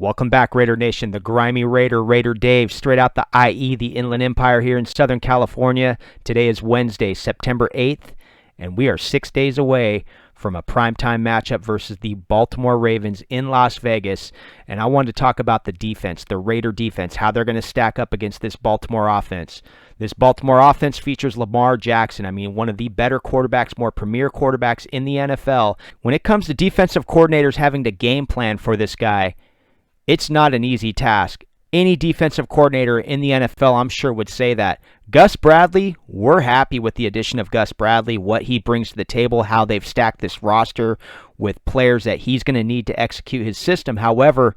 Welcome back, Raider Nation. The grimy Raider, Raider Dave, straight out the IE, the Inland Empire here in Southern California. Today is Wednesday, September 8th, and we are 6 days away from a primetime matchup versus the Baltimore Ravens in Las Vegas. And I wanted to talk about the defense, the Raider defense, how they're going to stack up against this Baltimore offense. This Baltimore offense features Lamar Jackson. I mean, one of the better quarterbacks, more premier quarterbacks in the NFL. When it comes to defensive coordinators having to game plan for this guy, it's not an easy task. Any defensive coordinator in the NFL, I'm sure, would say that. Gus Bradley, we're happy with the addition of Gus Bradley, what he brings to the table, how they've stacked this roster with players that he's going to need to execute his system. However,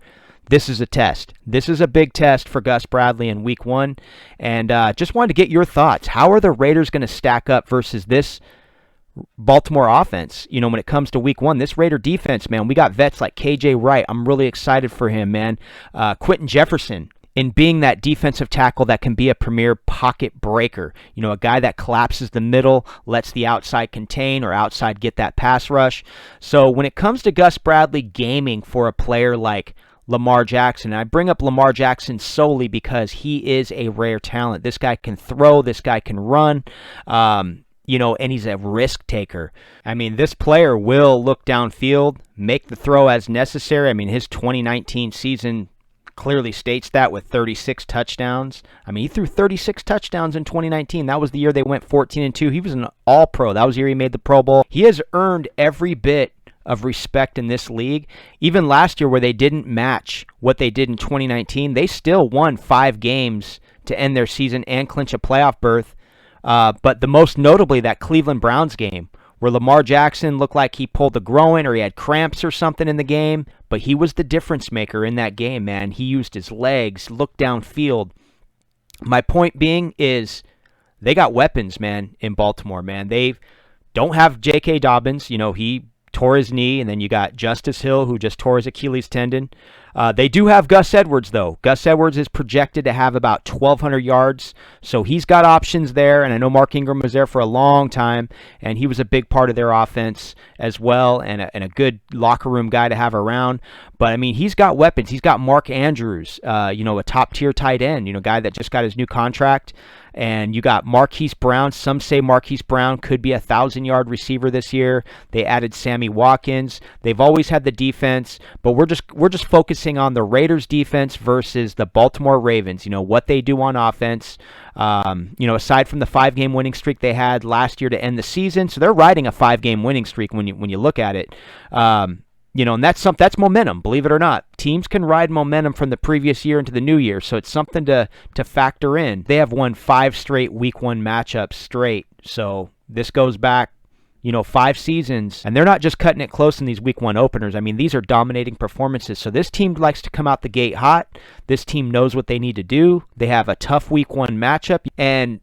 this is a test. This is a big test for Gus Bradley in Week 1. And just wanted to get your thoughts. How are the Raiders going to stack up versus this Baltimore offense? You know, when it comes to Week 1, this Raider defense, man, we got vets like KJ Wright. I'm really excited for him, man. Quentin Jefferson, in being that defensive tackle that can be a premier pocket breaker. You know, a guy that collapses the middle, lets the outside contain or outside get that pass rush. So when it comes to Gus Bradley gaming for a player like Lamar Jackson, and I bring up Lamar Jackson solely because he is a rare talent. This guy can throw, this guy can run. And he's a risk taker. I mean, this player will look downfield, make the throw as necessary. I mean, his 2019 season clearly states that with 36 touchdowns. I mean, he threw 36 touchdowns in 2019. That was the year they went 14-2. He was an all-pro. That was the year he made the Pro Bowl. He has earned every bit of respect in this league. Even last year where they didn't match what they did in 2019, they still won 5 games to end their season and clinch a playoff berth. But the most notably, that Cleveland Browns game where Lamar Jackson looked like he pulled the groin or he had cramps or something in the game, but he was the difference maker in that game, man. He used his legs, looked downfield. My point being is they got weapons, man, in Baltimore, man. They don't have J.K. Dobbins. You know, he tore his knee, and then you got Justice Hill, who just tore his Achilles tendon. They do have Gus Edwards, though. Gus Edwards is projected to have about 1,200 yards, so he's got options there, and I know Mark Ingram was there for a long time, and he was a big part of their offense as well, and a good locker room guy to have around. But, I mean, he's got weapons. He's got Mark Andrews, a top-tier tight end, guy that just got his new contract. And you got Marquise Brown. Some say Marquise Brown could be a 1,000-yard receiver this year. They added Sammy Watkins. They've always had the defense, but we're just focusing on the Raiders defense versus the Baltimore Ravens. What they do on offense. Aside from the 5-game winning streak they had last year to end the season, so they're riding a 5-game winning streak when you look at it. And that's momentum, believe it or not. Teams can ride momentum from the previous year into the new year, so it's something to factor in. They have won 5 straight Week 1 matchups straight, so this goes back, 5 seasons, and they're not just cutting it close in these Week 1 openers. I mean, these are dominating performances, so this team likes to come out the gate hot. This team knows what they need to do. They have a tough Week 1 matchup, and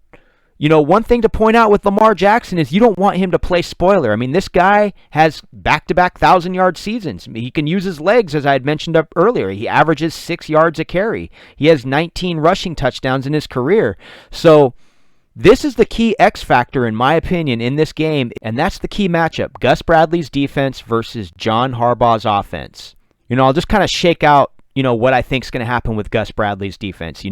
one thing to point out with Lamar Jackson is you don't want him to play spoiler. I mean, this guy has back-to-back 1,000-yard seasons. He can use his legs, as I had mentioned up earlier. He averages 6 yards a carry. He has 19 rushing touchdowns in his career. So this is the key X factor, in my opinion, in this game, and that's the key matchup. Gus Bradley's defense versus John Harbaugh's offense. I'll just kind of shake out, what I think is going to happen with Gus Bradley's defense.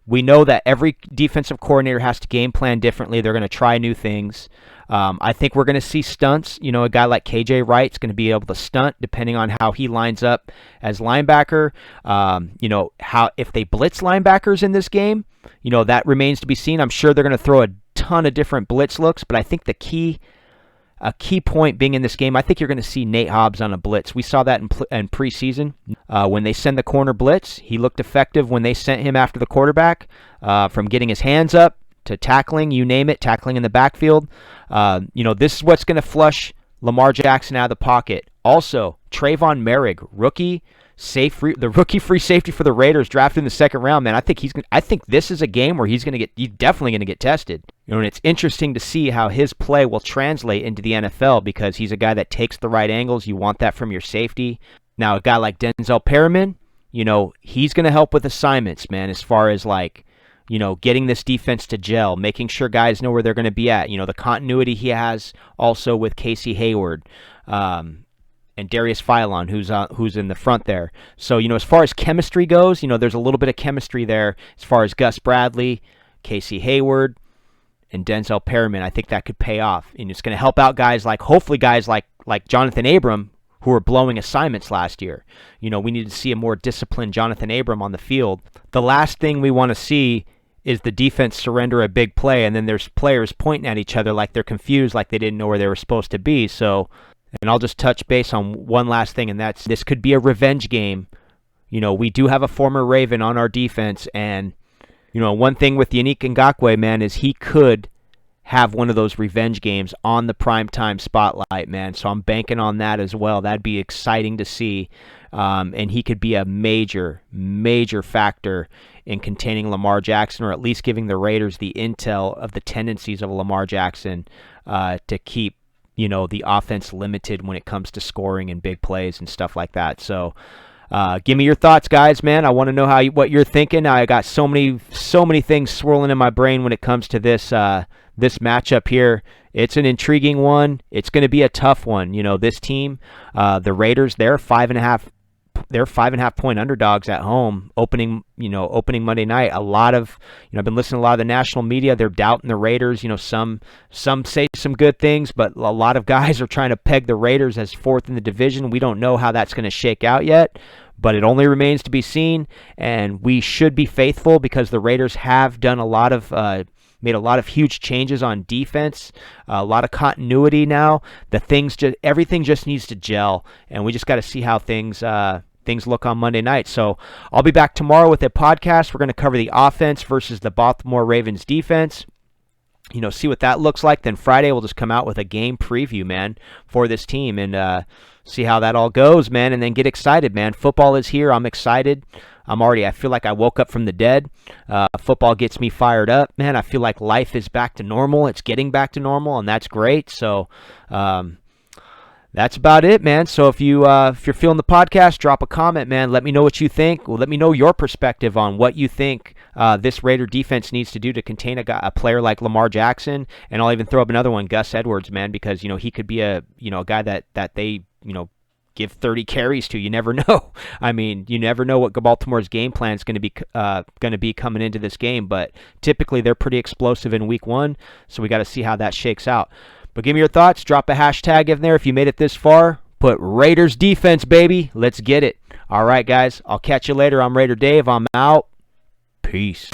We know that every defensive coordinator has to game plan differently. They're going to try new things. I think we're going to see stunts. A guy like KJ Wright's going to be able to stunt depending on how he lines up as linebacker. How if they blitz linebackers in this game, that remains to be seen. I'm sure they're going to throw a ton of different blitz looks, but I think a key point being in this game, I think you're going to see Nate Hobbs on a blitz. We saw that in preseason. When they send the corner blitz, he looked effective when they sent him after the quarterback, from getting his hands up to tackling, you name it, tackling in the backfield. This is what's going to flush Lamar Jackson out of the pocket. Also, Trayvon Merrick, the rookie free safety for the Raiders, drafted in the 2nd round, man. I think this is a game where he's definitely going to get tested. And it's interesting to see how his play will translate into the NFL because he's a guy that takes the right angles. You want that from your safety. Now, a guy like Denzel Perryman, he's going to help with assignments, man, as far as getting this defense to gel, making sure guys know where they're going to be at. The continuity he has also with Casey Hayward. and Darius Philon, who's in the front there. So, as far as chemistry goes, there's a little bit of chemistry there as far as Gus Bradley, Casey Hayward, and Denzel Perryman. I think that could pay off. And it's going to help out hopefully guys like Jonathan Abram, who were blowing assignments last year. We need to see a more disciplined Jonathan Abram on the field. The last thing we want to see is the defense surrender a big play, and then there's players pointing at each other like they're confused, like they didn't know where they were supposed to be. So, and I'll just touch base on one last thing, and that's this could be a revenge game. We do have a former Raven on our defense, and, one thing with Yannick Ngakoue, man, is he could have one of those revenge games on the primetime spotlight, man. So I'm banking on that as well. That'd be exciting to see. And he could be a major, major factor in containing Lamar Jackson, or at least giving the Raiders the intel of the tendencies of Lamar Jackson to keep, the offense limited when it comes to scoring and big plays and stuff like that. So give me your thoughts, guys, man. I want to know what you're thinking. I got so many things swirling in my brain when it comes to this matchup here. It's an intriguing one. It's going to be a tough one. This team, the Raiders, they're 5.5 point underdogs at home opening Monday night. A lot of, I've been listening to a lot of the national media. They're doubting the Raiders. Some say some good things, but a lot of guys are trying to peg the Raiders as fourth in the division. We don't know how that's going to shake out yet, but it only remains to be seen, and we should be faithful because the Raiders have done made a lot of huge changes on defense, a lot of continuity now. Everything just needs to gel, and we just got to see how things look on Monday night. So I'll be back tomorrow with a podcast. We're going to cover the offense versus the Baltimore Ravens defense. See what that looks like. Then Friday we'll just come out with a game preview, man, for this team, and see how that all goes, man, and then get excited, man. Football is here. I'm excited. I feel like I woke up from the dead. Football gets me fired up, man. I feel like life is back to normal. It's getting back to normal, and that's great. So that's about it, man. So if you're feeling the podcast, drop a comment, man. Let me know what you think. Well, let me know your perspective on what you think this Raider defense needs to do to contain a player like Lamar Jackson. And I'll even throw up another one, Gus Edwards, man, because he could be a guy that they give 30 carries to. You never know. I mean, you never know what Baltimore's game plan is going to be coming into this game, but typically they're pretty explosive in week one, so we got to see how that shakes out. But give me your thoughts. Drop a hashtag in there if you made it this far. Put Raiders defense, baby. Let's get it. All right, guys. I'll catch you later. I'm Raider Dave. I'm out. Peace.